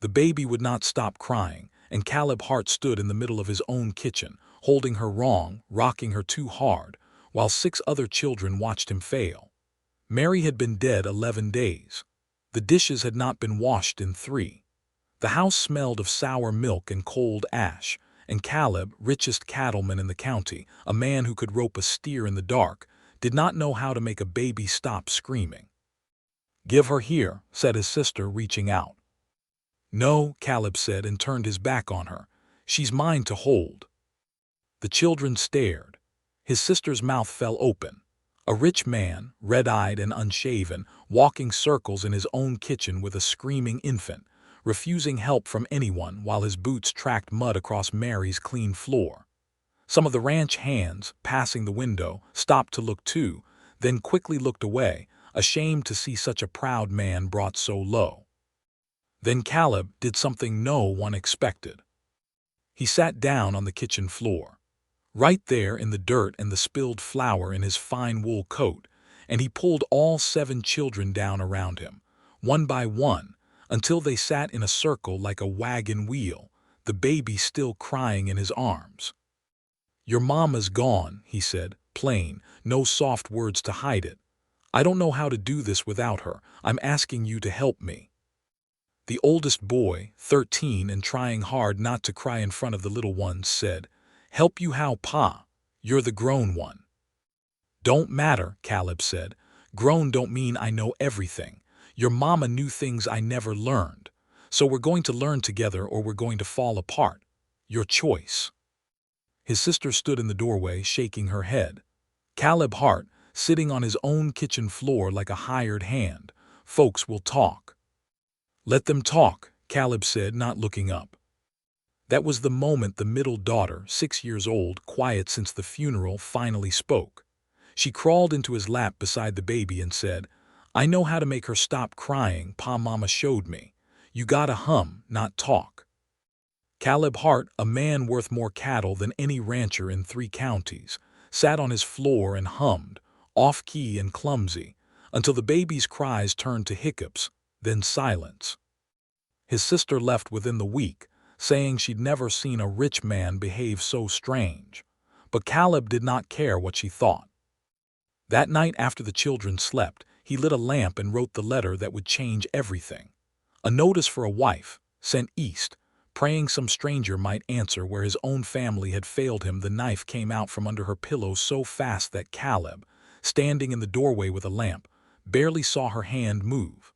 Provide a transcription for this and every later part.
The baby would not stop crying, and Caleb Hart stood in the middle of his own kitchen, holding her wrong, rocking her too hard, while 6 other children watched him fail. Mary had been dead 11 days. The dishes had not been washed in 3. The house smelled of sour milk and cold ash, and Caleb, richest cattleman in the county, a man who could rope a steer in the dark, did not know how to make a baby stop screaming. "Give her here," said his sister, reaching out. "No," Caleb said and turned his back on her. "She's mine to hold." The children stared. His sister's mouth fell open. A rich man, red-eyed and unshaven, walking circles in his own kitchen with a screaming infant, refusing help from anyone while his boots tracked mud across Mary's clean floor. Some of the ranch hands, passing the window, stopped to look too, then quickly looked away, ashamed to see such a proud man brought so low. Then Caleb did something no one expected. He sat down on the kitchen floor, right there in the dirt and the spilled flour in his fine wool coat, and he pulled all 7 children down around him, one by one, until they sat in a circle like a wagon wheel, the baby still crying in his arms. "Your mama's gone," he said, plain, no soft words to hide it. "I don't know how to do this without her. I'm asking you to help me." The oldest boy, 13 and trying hard not to cry in front of the little ones, said, "Help you how, Pa? You're the grown one." "Don't matter," Caleb said. "Grown don't mean I know everything. Your mama knew things I never learned. So we're going to learn together or we're going to fall apart. Your choice." His sister stood in the doorway, shaking her head. Caleb Hart, sitting on his own kitchen floor like a hired hand. "Folks will talk." "Let them talk," Caleb said, not looking up. That was the moment the middle daughter, 6 years old, quiet since the funeral, finally spoke. She crawled into his lap beside the baby and said, "I know how to make her stop crying. Pa Mama showed me. You gotta hum, not talk." Caleb Hart, a man worth more cattle than any rancher in 3 counties, sat on his floor and hummed, off-key and clumsy, until the baby's cries turned to hiccups, then silence. His sister left within the week, saying she'd never seen a rich man behave so strange. But Caleb did not care what she thought. That night after the children slept, he lit a lamp and wrote the letter that would change everything. A notice for a wife, sent east, praying some stranger might answer where his own family had failed him. The knife came out from under her pillow so fast that Caleb, standing in the doorway with a lamp, barely saw her hand move.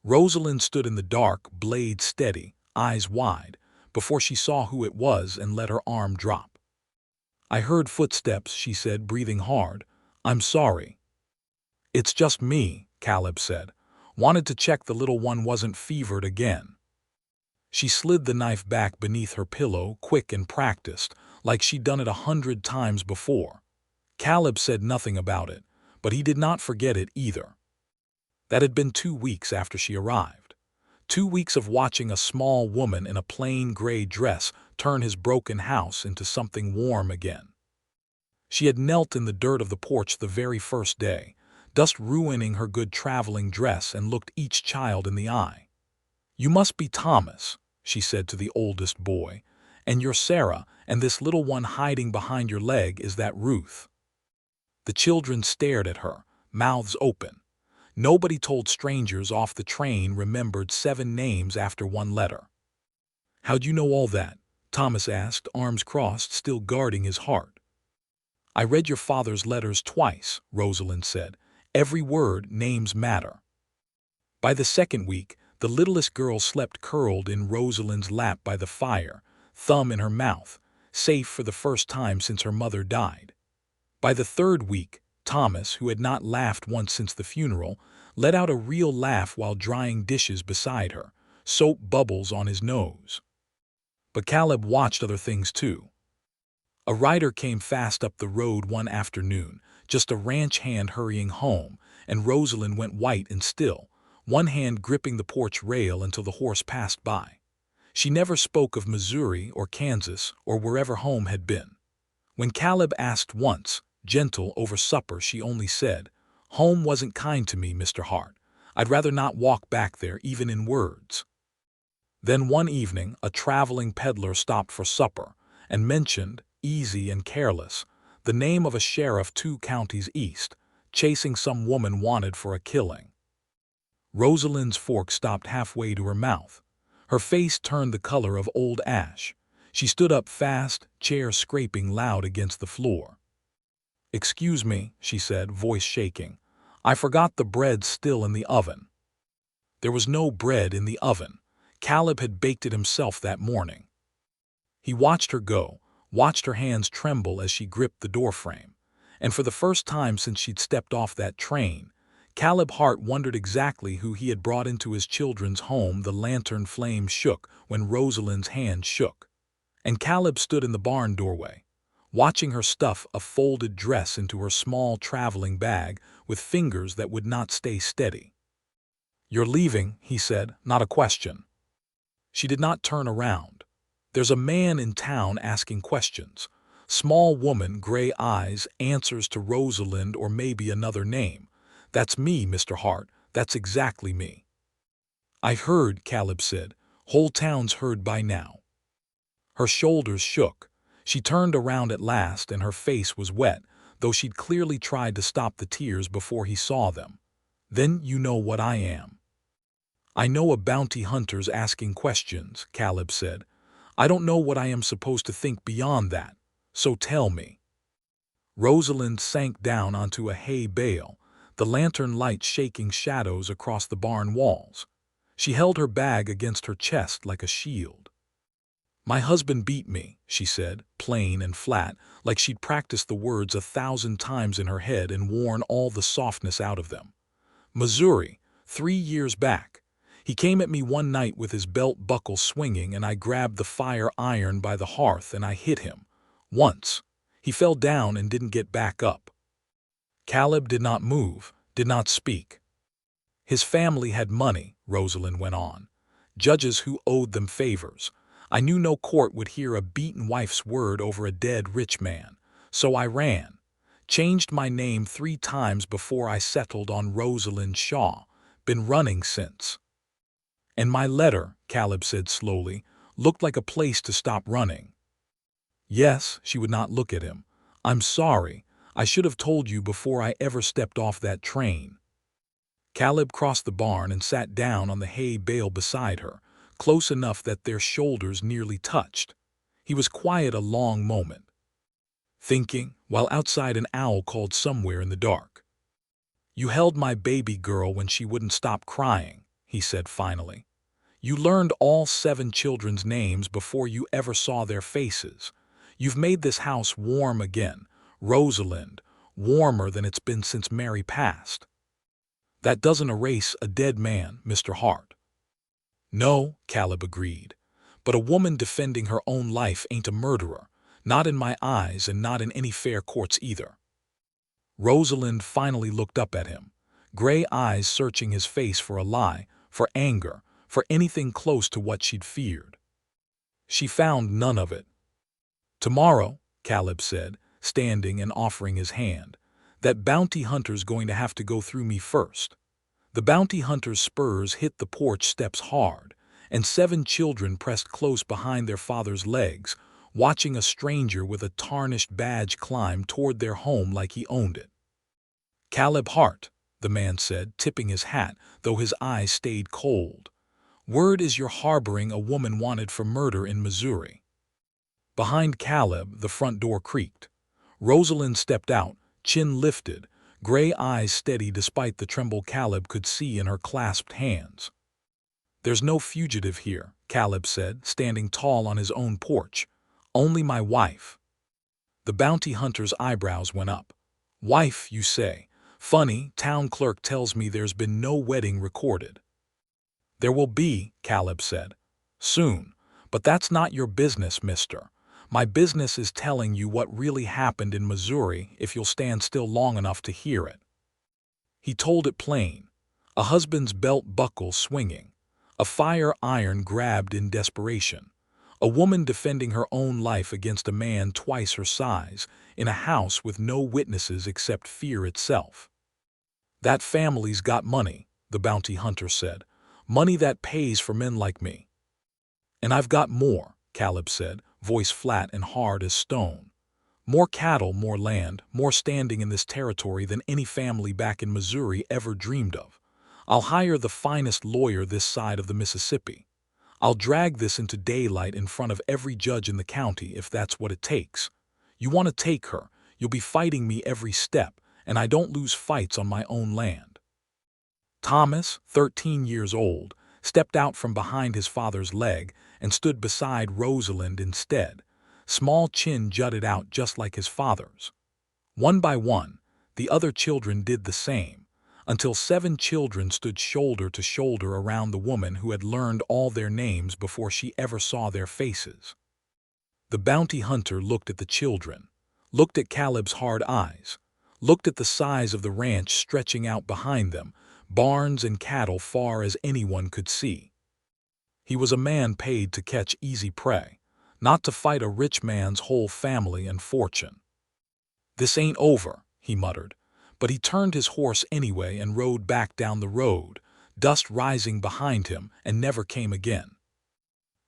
Rosalind stood in the dark, blade steady, eyes wide, before she saw who it was and let her arm drop. "I heard footsteps," she said, breathing hard. "I'm sorry." "It's just me," Caleb said. "Wanted to check the little one wasn't fevered again." She slid the knife back beneath her pillow, quick and practiced, like she'd done it 100 times before. Caleb said nothing about it, but he did not forget it either. That had been 2 weeks after she arrived. 2 weeks of watching a small woman in a plain gray dress turn his broken house into something warm again. She had knelt in the dirt of the porch the very first day, dust ruining her good traveling dress, and looked each child in the eye. "You must be Thomas," she said to the oldest boy, "and you're Sarah, and this little one hiding behind your leg is that Ruth." The children stared at her, mouths open. Nobody told strangers off the train remembered 7 names after 1 letter. "How'd you know all that?" Thomas asked, arms crossed, still guarding his heart. "I read your father's letters twice," Rosalind said. "Every word, names matter." By the 2nd week, the littlest girl slept curled in Rosalind's lap by the fire, thumb in her mouth, safe for the first time since her mother died. By the 3rd week, Thomas, who had not laughed once since the funeral, let out a real laugh while drying dishes beside her, soap bubbles on his nose. But Caleb watched other things too. A rider came fast up the road one afternoon, just a ranch hand hurrying home, and Rosalind went white and still, one hand gripping the porch rail until the horse passed by. She never spoke of Missouri or Kansas or wherever home had been. When Caleb asked once, gentle over supper, she only said, "Home wasn't kind to me, Mr. Hart. I'd rather not walk back there, even in words." Then one evening, a traveling peddler stopped for supper and mentioned, easy and careless, the name of a sheriff 2 counties east, chasing some woman wanted for a killing. Rosalind's fork stopped halfway to her mouth. Her face turned the color of old ash. She stood up fast, chair scraping loud against the floor. "Excuse me," she said, voice shaking. "I forgot the bread still in the oven." There was no bread in the oven. Caleb had baked it himself that morning. He watched her go, watched her hands tremble as she gripped the doorframe. And for the first time since she'd stepped off that train, Caleb Hart wondered exactly who he had brought into his children's home. The lantern flame shook when Rosalind's hand shook. And Caleb stood in the barn doorway, watching her stuff a folded dress into her small traveling bag with fingers that would not stay steady. "You're leaving," he said, not a question. She did not turn around. "There's a man in town asking questions. Small woman, gray eyes, answers to Rosalind or maybe another name. That's me, Mr. Hart. That's exactly me." "I heard," Caleb said. "Whole town's heard by now." Her shoulders shook. She turned around at last and her face was wet, though she'd clearly tried to stop the tears before he saw them. "Then you know what I am." "I know a bounty hunter's asking questions," Caleb said. "I don't know what I am supposed to think beyond that, so tell me." Rosalind sank down onto a hay bale, the lantern light shaking shadows across the barn walls. She held her bag against her chest like a shield. "My husband beat me," she said, plain and flat, like she'd practiced the words 1,000 times in her head and worn all the softness out of them. "Missouri, 3 years back. He came at me one night with his belt buckle swinging and I grabbed the fire iron by the hearth and I hit him. Once. He fell down and didn't get back up." Caleb did not move, did not speak. "His family had money," Rosalind went on. "Judges who owed them favors. I knew no court would hear a beaten wife's word over a dead rich man. So I ran. Changed my name 3 times before I settled on Rosalind Shaw. Been running since." "And my letter," Caleb said slowly, "looked like a place to stop running." "Yes," she would not look at him. "I'm sorry. I should have told you before I ever stepped off that train." Caleb crossed the barn and sat down on the hay bale beside her, close enough that their shoulders nearly touched. He was quiet a long moment, thinking, while outside an owl called somewhere in the dark. "You held my baby girl when she wouldn't stop crying," he said finally. "You learned all 7 children's names before you ever saw their faces. You've made this house warm again, Rosalind, warmer than it's been since Mary passed. That doesn't erase a dead man, Mr. Hart." "No," Caleb agreed, "but a woman defending her own life ain't a murderer, not in my eyes and not in any fair courts either." Rosalind finally looked up at him, gray eyes searching his face for a lie, for anger, for anything close to what she'd feared. She found none of it. "Tomorrow," Caleb said, standing and offering his hand, "that bounty hunter's going to have to go through me first." The bounty hunter's spurs hit the porch steps hard, and 7 children pressed close behind their father's legs, watching a stranger with a tarnished badge climb toward their home like he owned it. "Caleb Hart," the man said, tipping his hat, though his eyes stayed cold. "Word is you're harboring a woman wanted for murder in Missouri." Behind Caleb, the front door creaked. Rosalind stepped out, chin lifted, gray eyes steady despite the tremble Caleb could see in her clasped hands. "There's no fugitive here," Caleb said, standing tall on his own porch. "Only my wife." The bounty hunter's eyebrows went up. "Wife, you say? Funny, town clerk tells me there's been no wedding recorded." "There will be," Caleb said. "Soon. But that's not your business, mister. My business is telling you what really happened in Missouri if you'll stand still long enough to hear it." He told it plain. A husband's belt buckle swinging. A fire iron grabbed in desperation. A woman defending her own life against a man twice her size, in a house with no witnesses except fear itself. "That family's got money," the bounty hunter said. "Money that pays for men like me." "And I've got more," Caleb said, voice flat and hard as stone. "More cattle, more land, more standing in this territory than any family back in Missouri ever dreamed of. I'll hire the finest lawyer this side of the Mississippi. I'll drag this into daylight in front of every judge in the county if that's what it takes. You want to take her, you'll be fighting me every step, and I don't lose fights on my own land." Thomas, 13 years old, stepped out from behind his father's leg and stood beside Rosalind instead. Small chin jutted out just like his father's. One by one, the other children did the same, until 7 children stood shoulder to shoulder around the woman who had learned all their names before she ever saw their faces. The bounty hunter looked at the children, looked at Caleb's hard eyes, looked at the size of the ranch stretching out behind them, barns and cattle far as anyone could see. He was a man paid to catch easy prey, not to fight a rich man's whole family and fortune. "This ain't over," he muttered, but he turned his horse anyway and rode back down the road, dust rising behind him, and never came again.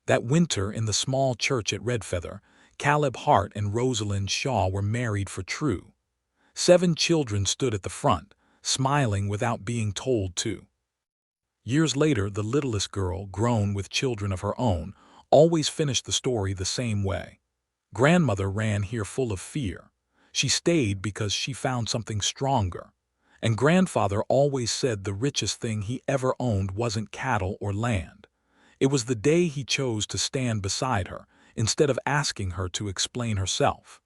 That winter in the small church at Red Feather, Caleb Hart and Rosalind Shaw were married for true. 7 children stood at the front, smiling without being told to. Years later, the littlest girl, grown with children of her own, always finished the story the same way. "Grandmother ran here full of fear. She stayed because she found something stronger. And grandfather always said the richest thing he ever owned wasn't cattle or land. It was the day he chose to stand beside her, instead of asking her to explain herself."